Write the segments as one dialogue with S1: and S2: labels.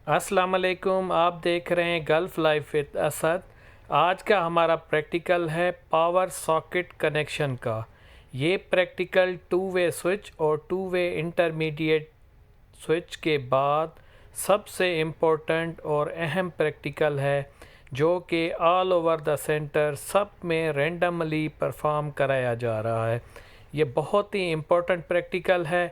S1: अस्सलाम वालेकुम। आप देख रहे हैं गल्फ़ लाइफ विद असद। आज का हमारा प्रैक्टिकल है पावर सॉकेट कनेक्शन का। ये प्रैक्टिकल टू वे स्विच और टू वे इंटरमीडिएट स्विच के बाद सबसे इम्पोर्टेंट और अहम प्रैक्टिकल है, जो कि ऑल ओवर द सेंटर सब में रेंडमली परफॉर्म कराया जा रहा है। ये बहुत ही इम्पोर्टेंट प्रैक्टिकल है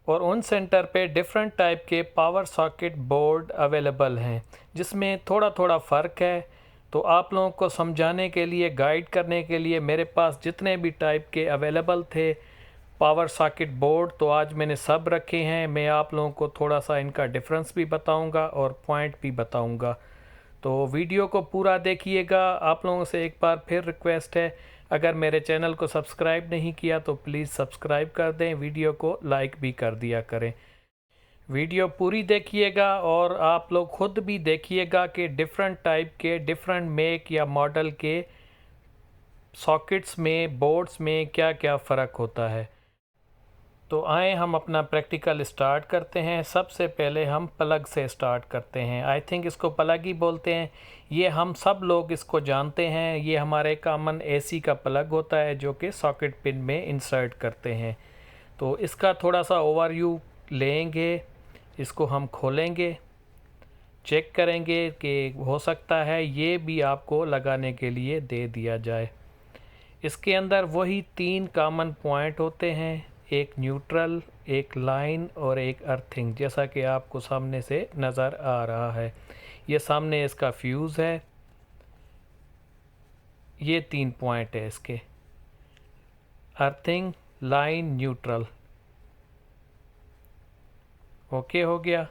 S1: और उन सेंटर पे डिफरेंट टाइप के पावर सॉकेट बोर्ड अवेलेबल हैं, जिसमें थोड़ा थोड़ा फ़र्क है। तो आप लोगों को समझाने के लिए, गाइड करने के लिए मेरे पास जितने भी टाइप के अवेलेबल थे पावर सॉकेट बोर्ड, तो आज मैंने सब रखे हैं। मैं आप लोगों को थोड़ा सा इनका डिफरेंस भी बताऊंगा और पॉइंट भी बताऊंगा। तो वीडियो को पूरा देखिएगा। आप लोगों से एक बार फिर रिक्वेस्ट है, अगर मेरे चैनल को सब्सक्राइब नहीं किया तो प्लीज़ सब्सक्राइब कर दें, वीडियो को लाइक भी कर दिया करें। वीडियो पूरी देखिएगा और आप लोग खुद भी देखिएगा कि डिफरेंट टाइप के, डिफरेंट मेक या मॉडल के सॉकेट्स में, बोर्ड्स में क्या क्या फ़र्क होता है। तो आए हम अपना प्रैक्टिकल स्टार्ट करते हैं। सबसे पहले हम प्लग से स्टार्ट करते हैं। आई थिंक इसको प्लग ही बोलते हैं। ये हम सब लोग इसको जानते हैं। ये हमारे कॉमन एसी का प्लग होता है, जो कि सॉकेट पिन में इंसर्ट करते हैं। तो इसका थोड़ा सा ओवरव्यू लेंगे, इसको हम खोलेंगे, चेक करेंगे कि हो सकता है ये भी आपको लगाने के लिए दे दिया जाए। इसके अंदर वही तीन कॉमन पॉइंट होते हैं, एक न्यूट्रल, एक लाइन और एक अर्थिंग, जैसा कि आपको सामने से नज़र आ रहा है। ये सामने इसका फ्यूज़ है। ये तीन पॉइंट है इसके, अर्थिंग, लाइन, न्यूट्रल। ओके हो गया।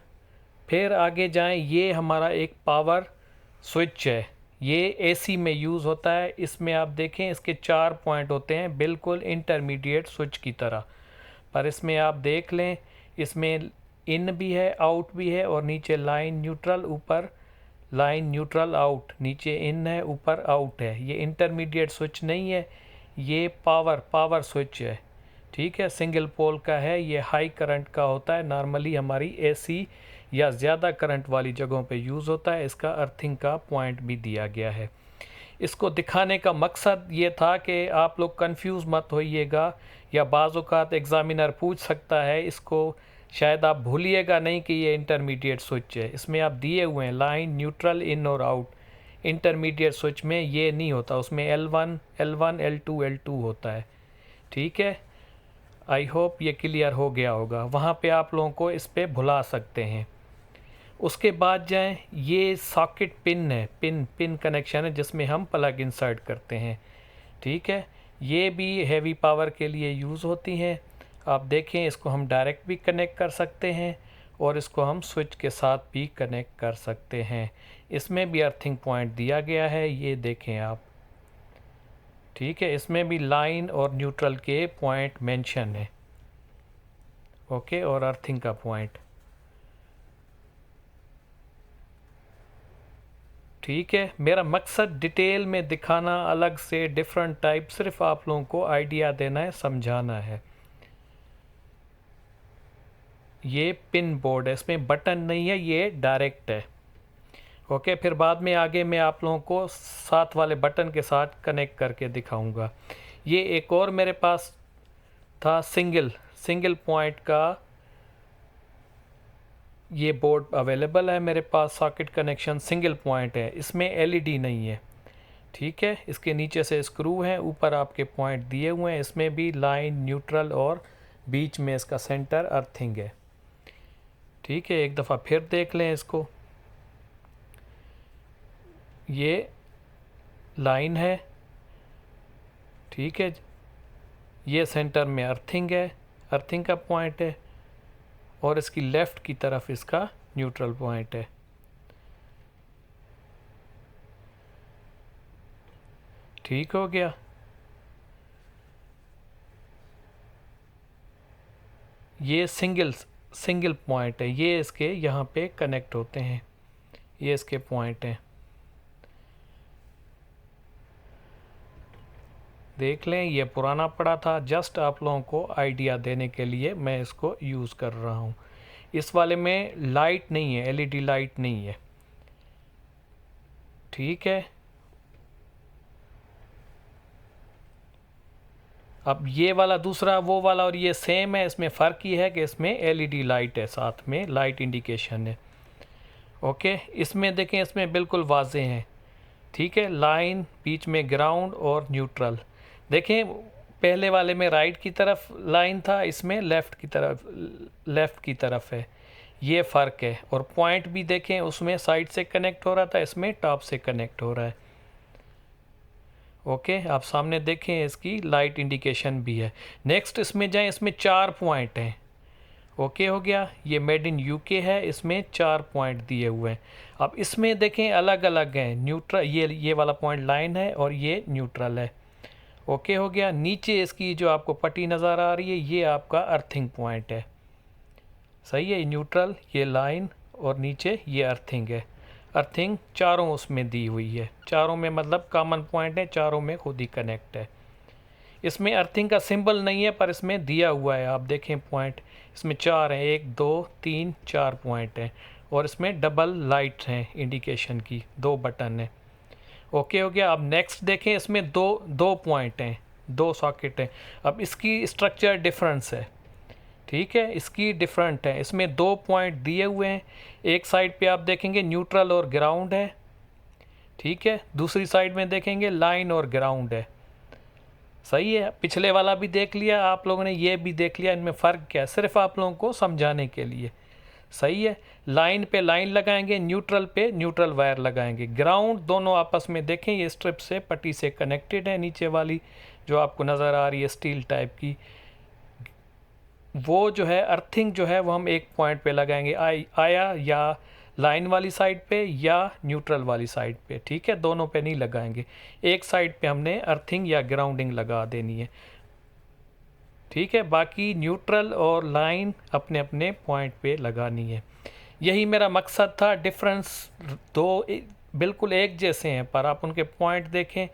S1: फिर आगे जाएं। ये हमारा एक पावर स्विच है। ये एसी में यूज़ होता है। इसमें आप देखें, इसके चार पॉइंट होते हैं, बिल्कुल इंटरमीडिएट स्विच की तरह। पर इसमें आप देख लें, इसमें इन भी है, आउट भी है, और नीचे लाइन न्यूट्रल, ऊपर लाइन न्यूट्रल आउट, नीचे इन है, ऊपर आउट है। ये इंटरमीडिएट स्विच नहीं है, ये पावर स्विच है। ठीक है, सिंगल पोल का है। ये हाई करंट का होता है, नॉर्मली हमारी एसी या ज़्यादा करंट वाली जगहों पे यूज़ होता है। इसका अर्थिंग का पॉइंट भी दिया गया है। इसको दिखाने का मकसद ये था कि आप लोग कंफ्यूज मत होइएगा, या बाज़-औक़ात एग्ज़ामिनर पूछ सकता है। इसको शायद आप भूलिएगा नहीं कि ये इंटरमीडिएट स्विच है। इसमें आप दिए हुए हैं लाइन, न्यूट्रल, इन और आउट। इंटरमीडिएट स्विच में ये नहीं होता, उसमें L1, L2, L2 होता है। ठीक है, आई होप ये क्लियर हो गया होगा। वहाँ पे आप लोगों को इस पे भुला सकते हैं। उसके बाद जाएं, ये सॉकेट पिन है, पिन कनेक्शन है, जिसमें हम प्लग इंसर्ट करते हैं। ठीक है, ये भी हैवी पावर के लिए यूज़ होती हैं। आप देखें, इसको हम डायरेक्ट भी कनेक्ट कर सकते हैं और इसको हम स्विच के साथ भी कनेक्ट कर सकते हैं। इसमें भी अर्थिंग पॉइंट दिया गया है, ये देखें आप। ठीक है, इसमें भी लाइन और न्यूट्रल के पॉइंट मेंशन है। ओके, और अर्थिंग का पॉइंट। ठीक है, मेरा मकसद डिटेल में दिखाना, अलग से डिफरेंट टाइप, सिर्फ आप लोगों को आइडिया देना है, समझाना है। ये पिन बोर्ड है, इसमें बटन नहीं है, ये डायरेक्ट है। ओके, फिर बाद में आगे मैं आप लोगों को साथ वाले बटन के साथ कनेक्ट करके दिखाऊंगा। ये एक और मेरे पास था, सिंगल पॉइंट का ये बोर्ड अवेलेबल है मेरे पास। सॉकेट कनेक्शन सिंगल पॉइंट है, इसमें एलईडी नहीं है। ठीक है, इसके नीचे से स्क्रू हैं, ऊपर आपके पॉइंट दिए हुए हैं। इसमें भी लाइन, न्यूट्रल और बीच में इसका सेंटर अर्थिंग है। ठीक है, एक दफ़ा फिर देख लें इसको। ये लाइन है। ठीक है, ये सेंटर में अर्थिंग है, अर्थिंग का पॉइंट है, और इसकी लेफ़्ट की तरफ इसका न्यूट्रल पॉइंट है। ठीक हो गया। ये सिंगल पॉइंट है, ये इसके यहाँ पे कनेक्ट होते हैं, ये इसके पॉइंट हैं। देख लें, ये पुराना पड़ा था, जस्ट आप लोगों को आइडिया देने के लिए मैं इसको यूज़ कर रहा हूँ। इस वाले में लाइट नहीं है, एलईडी लाइट नहीं है। ठीक है, अब ये वाला दूसरा वो वाला और ये सेम है, इसमें फ़र्क ये है कि इसमें एलईडी लाइट है, साथ में लाइट इंडिकेशन है। ओके, इसमें देखें, इसमें बिल्कुल वाज़े हैं। ठीक है, लाइन, बीच में ग्राउंड और न्यूट्रल। देखें, पहले वाले में राइट की तरफ लाइन था, इसमें लेफ़्ट की तरफ है, ये फ़र्क है। और पॉइंट भी देखें, उसमें साइड से कनेक्ट हो रहा था, इसमें टॉप से कनेक्ट हो रहा है। ओके, आप सामने देखें, इसकी लाइट इंडिकेशन भी है। नेक्स्ट इसमें जाएं, इसमें 4 पॉइंट हैं। ओके हो गया, ये मेड इन यूके है, इसमें 4 पॉइंट दिए हुए हैं। अब इसमें देखें अलग अलग हैं, न्यूट्रल, ये वाला पॉइंट लाइन है और ये न्यूट्रल है। ओके हो गया, नीचे इसकी जो आपको पट्टी नज़र आ रही है, ये आपका अर्थिंग पॉइंट है। सही है, न्यूट्रल, ये लाइन और नीचे ये अर्थिंग है। अर्थिंग चारों उसमें दी हुई है, चारों में मतलब कॉमन पॉइंट है, चारों में खुद ही कनेक्ट है। इसमें अर्थिंग का सिंबल नहीं है, पर इसमें दिया हुआ है, आप देखें पॉइंट इसमें 4 हैं, 1 2 3 4 पॉइंट हैं। और इसमें डबल लाइट हैं इंडिकेशन की, 2 बटन हैं। ओके हो गया। अब नेक्स्ट देखें, इसमें दो पॉइंट हैं, 2 सॉकेट हैं। अब इसकी स्ट्रक्चर डिफरेंस है। ठीक है, इसकी डिफरेंट है, इसमें 2 पॉइंट दिए हुए हैं। एक साइड पे आप देखेंगे न्यूट्रल और ग्राउंड है। ठीक है, दूसरी साइड में देखेंगे लाइन और ग्राउंड है। सही है, पिछले वाला भी देख लिया आप लोगों ने, ये भी देख लिया, इनमें फ़र्क क्या है, सिर्फ आप लोगों को समझाने के लिए। सही है, लाइन पे लाइन लगाएंगे, न्यूट्रल पे न्यूट्रल वायर लगाएंगे। ग्राउंड दोनों आपस में देखें, ये स्ट्रिप से पट्टी से कनेक्टेड है, नीचे वाली जो आपको नज़र आ रही है स्टील टाइप की, वो जो है अर्थिंग जो है वो हम एक पॉइंट पे लगाएंगे, आया या लाइन वाली साइड पे या न्यूट्रल वाली साइड पे। ठीक है, दोनों पे नहीं लगाएंगे, एक साइड पे हमने अर्थिंग या ग्राउंडिंग लगा देनी है। ठीक है, बाकी न्यूट्रल और लाइन अपने अपने पॉइंट पे लगानी है। यही मेरा मकसद था। डिफरेंस बिल्कुल एक जैसे हैं, पर आप उनके पॉइंट देखें,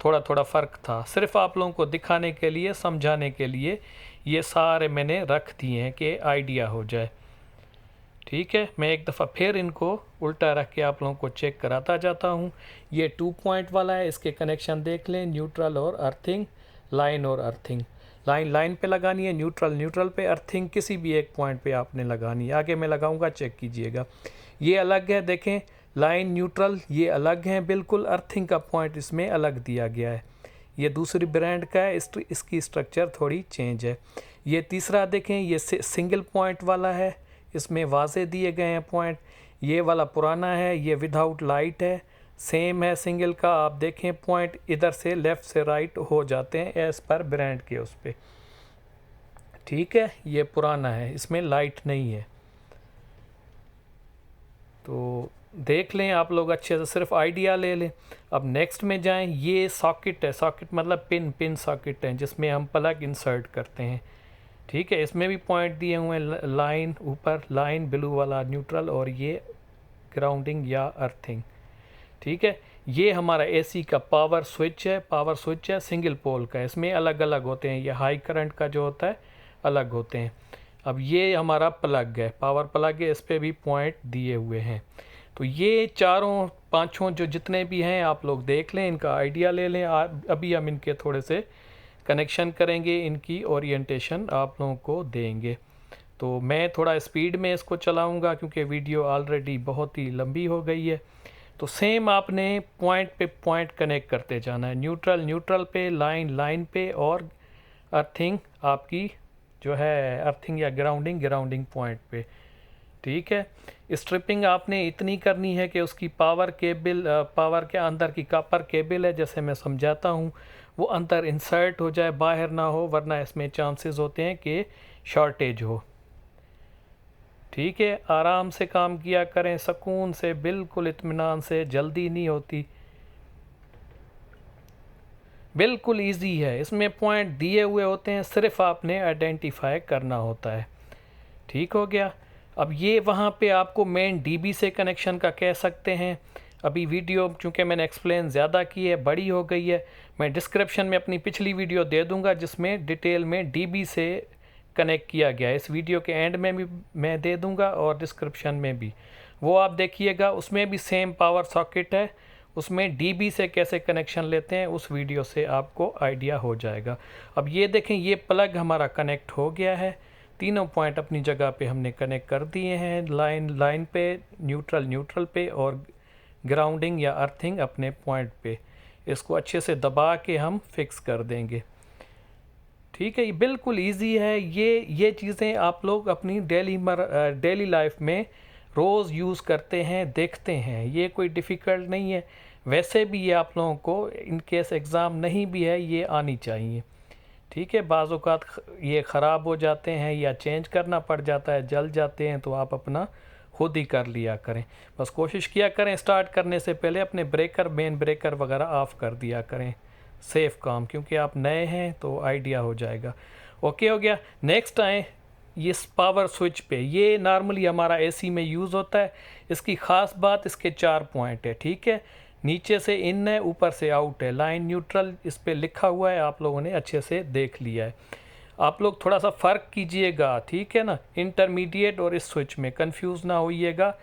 S1: थोड़ा थोड़ा फ़र्क था। सिर्फ आप लोगों को दिखाने के लिए, समझाने के लिए ये सारे मैंने रख दिए हैं कि आइडिया हो जाए। ठीक है, मैं एक दफ़ा फिर इनको उल्टा रख के आप लोगों को चेक कराता जाता हूँ। ये 2 पॉइंट वाला है, इसके कनेक्शन देख लें, न्यूट्रल और अर्थिंग, लाइन और अर्थिंग। लाइन लाइन पे लगानी है, न्यूट्रल न्यूट्रल पे, अर्थिंग किसी भी एक पॉइंट पे आपने लगानी है। आगे मैं लगाऊंगा, चेक कीजिएगा। ये अलग है, देखें, लाइन न्यूट्रल ये अलग हैं बिल्कुल, अर्थिंग का पॉइंट इसमें अलग दिया गया है। ये दूसरी ब्रांड का है, इसकी स्ट्रक्चर थोड़ी चेंज है। ये तीसरा देखें, ये सिंगल पॉइंट वाला है, इसमें वाजे दिए गए हैं पॉइंट। ये वाला पुराना है, ये विदाउट लाइट है, सेम है सिंगल का। आप देखें पॉइंट इधर से लेफ़्ट से राइट हो जाते हैं एज़ पर ब्रांड के उस पर। ठीक है, ये पुराना है, इसमें लाइट नहीं है। तो देख लें आप लोग अच्छे से, सिर्फ आइडिया ले लें। अब नेक्स्ट में जाएं, ये सॉकेट है, सॉकेट मतलब पिन सॉकेट है, जिसमें हम प्लग इंसर्ट करते हैं। ठीक है, इसमें भी पॉइंट दिए हुए हैं, लाइन ऊपर, लाइन ब्लू वाला न्यूट्रल, और ये ग्राउंडिंग या अर्थिंग। ठीक है, ये हमारा एसी का पावर स्विच है, सिंगल पोल का, इसमें अलग अलग होते हैं, ये हाई करंट का जो होता है अलग होते हैं। अब ये हमारा प्लग है, पावर प्लग है, इस पर भी पॉइंट दिए हुए हैं। तो ये चारों पांचों जो जितने भी हैं आप लोग देख लें, इनका आइडिया ले लें। अभी हम इनके थोड़े से कनेक्शन करेंगे, इनकी ओरिएंटेशन आप लोगों को देंगे। तो मैं थोड़ा स्पीड में इसको चलाऊंगा क्योंकि वीडियो ऑलरेडी बहुत ही लंबी हो गई है। तो सेम आपने पॉइंट पे पॉइंट कनेक्ट करते जाना है, न्यूट्रल न्यूट्रल पे, लाइन लाइन पे, और अर्थिंग आपकी जो है अर्थिंग या ग्राउंडिंग पॉइंट पे। ठीक है, स्ट्रिपिंग आपने इतनी करनी है कि उसकी पावर के अंदर की कॉपर केबल है, जैसे मैं समझाता हूँ, वो अंदर इंसर्ट हो जाए, बाहर ना हो, वरना इसमें चांसेस होते हैं कि शॉर्टेज हो। ठीक है, आराम से काम किया करें, सुकून से, बिल्कुल इत्मीनान से, जल्दी नहीं होती, बिल्कुल इजी है। इसमें पॉइंट दिए हुए होते हैं, सिर्फ आपने आइडेंटिफाई करना होता है। ठीक हो गया। अब ये वहाँ पे आपको मेन डीबी से कनेक्शन का कह सकते हैं। अभी वीडियो चूँकि मैंने एक्सप्लेन ज़्यादा की है, बड़ी हो गई है, मैं डिस्क्रिप्शन में अपनी पिछली वीडियो दे दूँगा जिसमें डिटेल में डीबी से कनेक्ट किया गया है। इस वीडियो के एंड में भी मैं दे दूंगा और डिस्क्रिप्शन में भी, वो आप देखिएगा। उसमें भी सेम पावर सॉकेट है, उसमें डीबी से कैसे कनेक्शन लेते हैं उस वीडियो से आपको आइडिया हो जाएगा। अब ये देखें, ये प्लग हमारा कनेक्ट हो गया है, तीनों पॉइंट अपनी जगह पे हमने कनेक्ट कर दिए हैं, लाइन पे, न्यूट्रल पे और ग्राउंडिंग या अर्थिंग अपने पॉइंट पे। इसको अच्छे से दबा के हम फिक्स कर देंगे। ठीक है, ये बिल्कुल इजी है। ये चीज़ें आप लोग अपनी डेली लाइफ में रोज़ यूज़ करते हैं, देखते हैं, ये कोई डिफ़िकल्ट नहीं है। वैसे भी ये आप लोगों को इन केस एग्ज़ाम नहीं भी है ये आनी चाहिए। ठीक है, बाज़ औक़ात ये ख़राब हो जाते हैं या चेंज करना पड़ जाता है, जल जाते हैं, तो आप अपना खुद ही कर लिया करें। बस कोशिश किया करें स्टार्ट करने से पहले अपने मेन ब्रेकर वगैरह ऑफ़ कर दिया करें, सेफ़ काम, क्योंकि आप नए हैं तो आइडिया हो जाएगा। ओके, हो गया। नेक्स्ट आए इस पावर स्विच पे। ये नॉर्मली हमारा एसी में यूज़ होता है। इसकी ख़ास बात, इसके 4 पॉइंट है। ठीक है, नीचे से इन है, ऊपर से आउट है, लाइन न्यूट्रल इस पे लिखा हुआ है, आप लोगों ने अच्छे से देख लिया है। आप लोग थोड़ा सा फ़र्क कीजिएगा, ठीक है ना, इंटरमीडिएट और इस स्विच में कंफ्यूज ना होइएगा।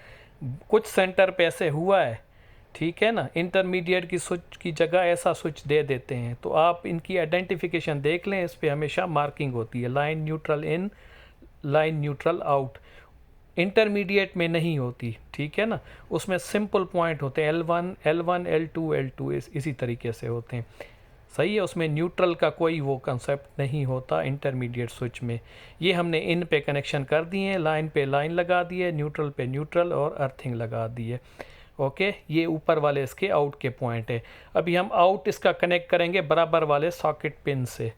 S1: कुछ सेंटर पे ऐसे हुआ है, ठीक है ना, इंटरमीडिएट की स्विच की जगह ऐसा स्विच दे देते हैं, तो आप इनकी आइडेंटिफिकेशन देख लें। इस पे हमेशा मार्किंग होती है, line neutral in, line neutral out. Intermediate में नहीं होती, ठीक है ना, उसमें सिंपल पॉइंट होते हैं, L1 L2 L2 इसी तरीके से होते हैं। सही है, उसमें न्यूट्रल का कोई वो कंसेप्ट नहीं होता इंटरमीडिएट स्विच में। ये हमने इन पे कनेक्शन कर दिए हैं, लाइन पे लाइन लगा दिए, न्यूट्रल पे न्यूट्रल और अर्थिंग लगा दिए। ओके, ये ऊपर वाले इसके आउट के पॉइंट है। अभी हम आउट इसका कनेक्ट करेंगे बराबर वाले सॉकेट पिन से।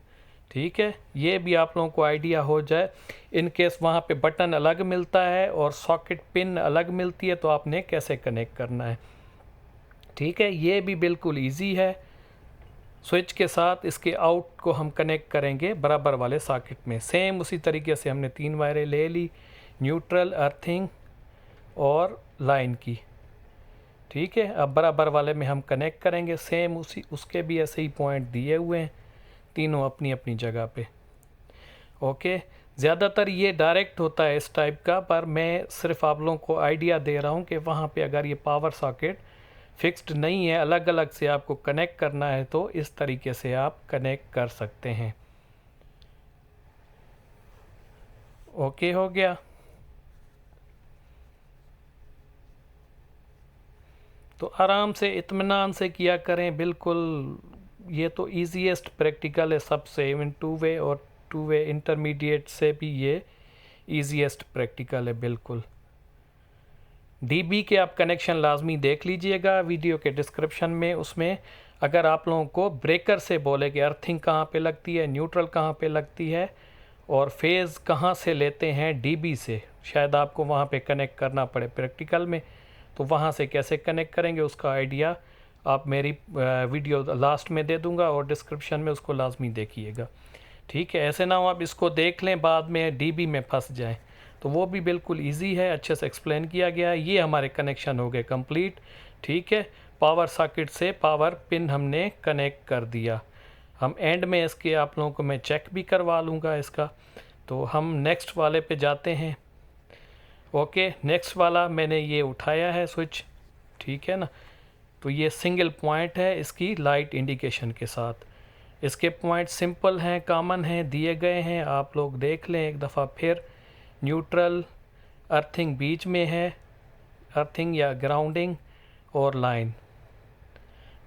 S1: ठीक है, ये भी आप लोगों को आइडिया हो जाए। इन केस वहाँ पे बटन अलग मिलता है और सॉकेट पिन अलग मिलती है, तो आपने कैसे कनेक्ट करना है। ठीक है, ये भी बिल्कुल इजी है। स्विच के साथ इसके आउट को हम कनेक्ट करेंगे बराबर वाले सॉकेट में। सेम उसी तरीके से हमने 3 वायरें ले ली, न्यूट्रल, अर्थिंग और लाइन की। ठीक है, अब बराबर वाले में हम कनेक्ट करेंगे। सेम उसके भी ऐसे ही पॉइंट दिए हुए हैं, तीनों अपनी अपनी जगह पे। ओके, ज़्यादातर ये डायरेक्ट होता है इस टाइप का, पर मैं सिर्फ आप लोगों को आइडिया दे रहा हूँ कि वहाँ पे अगर ये पावर सॉकेट फिक्स्ड नहीं है, अलग अलग से आपको कनेक्ट करना है, तो इस तरीके से आप कनेक्ट कर सकते हैं। ओके, हो गया। तो आराम से इत्मीनान से किया करें, बिल्कुल। ये तो ईजीएस्ट प्रैक्टिकल है सबसे, इवन 2 वे और 2 वे इंटरमीडिएट से भी ये ईजीएस्ट प्रैक्टिकल है बिल्कुल। डीबी के आप कनेक्शन लाजमी देख लीजिएगा वीडियो के डिस्क्रिप्शन में। उसमें अगर आप लोगों को ब्रेकर से बोले कि अर्थिंग कहाँ पे लगती है, न्यूट्रल कहाँ पे लगती है और फेज़ कहाँ से लेते हैं डीबी से, शायद आपको वहाँ पे कनेक्ट करना पड़े प्रैक्टिकल में, तो वहाँ से कैसे कनेक्ट करेंगे उसका आइडिया आप मेरी वीडियो लास्ट में दे दूँगा और डिस्क्रिप्शन में उसको लाजमी देखिएगा। ठीक है, ऐसे ना हो आप इसको देख लें बाद में डीबी में फंस जाएं, तो वो भी बिल्कुल इजी है, अच्छे से एक्सप्लेन किया गया है। ये हमारे कनेक्शन हो गए कंप्लीट। ठीक है, पावर सॉकेट से पावर पिन हमने कनेक्ट कर दिया। हम एंड में इसके आप लोगों को मैं चेक भी करवा लूँगा इसका। तो हम नेक्स्ट वाले पे जाते हैं। ओके, नेक्स्ट वाला मैंने ये उठाया है स्विच, ठीक है ना, तो ये सिंगल पॉइंट है इसकी लाइट इंडिकेशन के साथ। इसके पॉइंट सिंपल हैं, कॉमन हैं, दिए गए हैं, आप लोग देख लें एक दफ़ा फिर। न्यूट्रल, अर्थिंग बीच में है, अर्थिंग या ग्राउंडिंग और लाइन।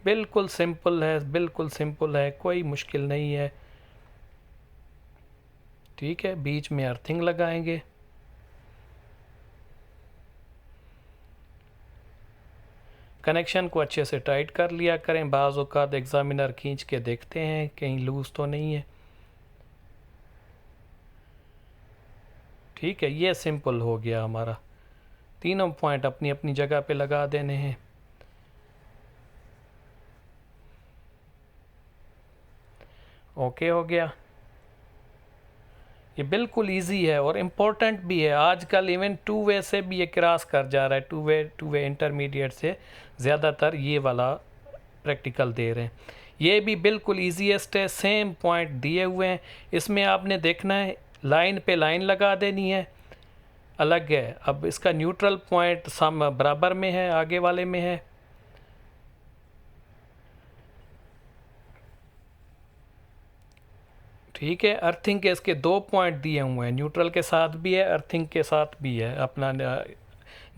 S1: बिल्कुल सिंपल है, बिल्कुल सिंपल है, कोई मुश्किल नहीं है। ठीक है, बीच में अर्थिंग लगाएंगे। कनेक्शन को अच्छे से टाइट कर लिया करें, बाज़ औक़ात एग्ज़ामिनर खींच के देखते हैं कहीं लूज़ तो नहीं है। ठीक है, ये सिंपल हो गया हमारा। तीनों पॉइंट अपनी अपनी जगह पे लगा देने हैं। ओके, हो गया। ये बिल्कुल इजी है और इम्पोर्टेंट भी है। आजकल इवन 2 वे से भी ये क्रॉस कर जा रहा है, 2 वे इंटरमीडिएट से ज़्यादातर ये वाला प्रैक्टिकल दे रहे हैं। ये भी बिल्कुल ईजीएस्ट है, सेम पॉइंट दिए हुए हैं। इसमें आपने देखना है लाइन पे लाइन लगा देनी है, अलग है। अब इसका न्यूट्रल पॉइंट सम बराबर में है, आगे वाले में है। ठीक है, अर्थिंग के इसके 2 पॉइंट दिए हुए हैं, न्यूट्रल के साथ भी है, अर्थिंग के साथ भी है, अपना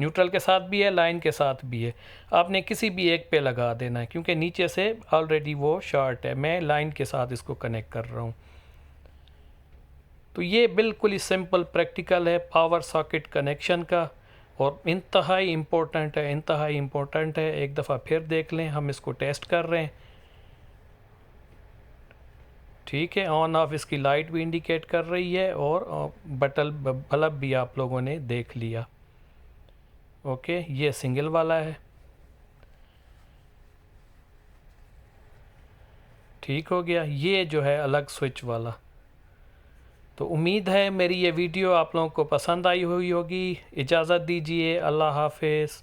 S1: न्यूट्रल के साथ भी है, लाइन के साथ भी है। आपने किसी भी एक पे लगा देना है, क्योंकि नीचे से ऑलरेडी वो शॉर्ट है, मैं लाइन के साथ इसको कनेक्ट कर रहा हूँ। तो ये बिल्कुल ही सिंपल प्रैक्टिकल है पावर सॉकेट कनेक्शन का, और इंतहाई इम्पोर्टेंट है, इंतहाई इम्पोर्टेंट है। एक दफ़ा फिर देख लें, हम इसको टेस्ट कर रहे हैं। ठीक है, ऑन ऑफ इसकी लाइट भी इंडिकेट कर रही है, और बल्ब भी आप लोगों ने देख लिया। ओके, ये सिंगल वाला है। ठीक हो गया, ये जो है अलग स्विच वाला। तो उम्मीद है मेरी ये वीडियो आप लोगों को पसंद आई हुई होगी। इजाज़त दीजिए, अल्लाह हाफिज़।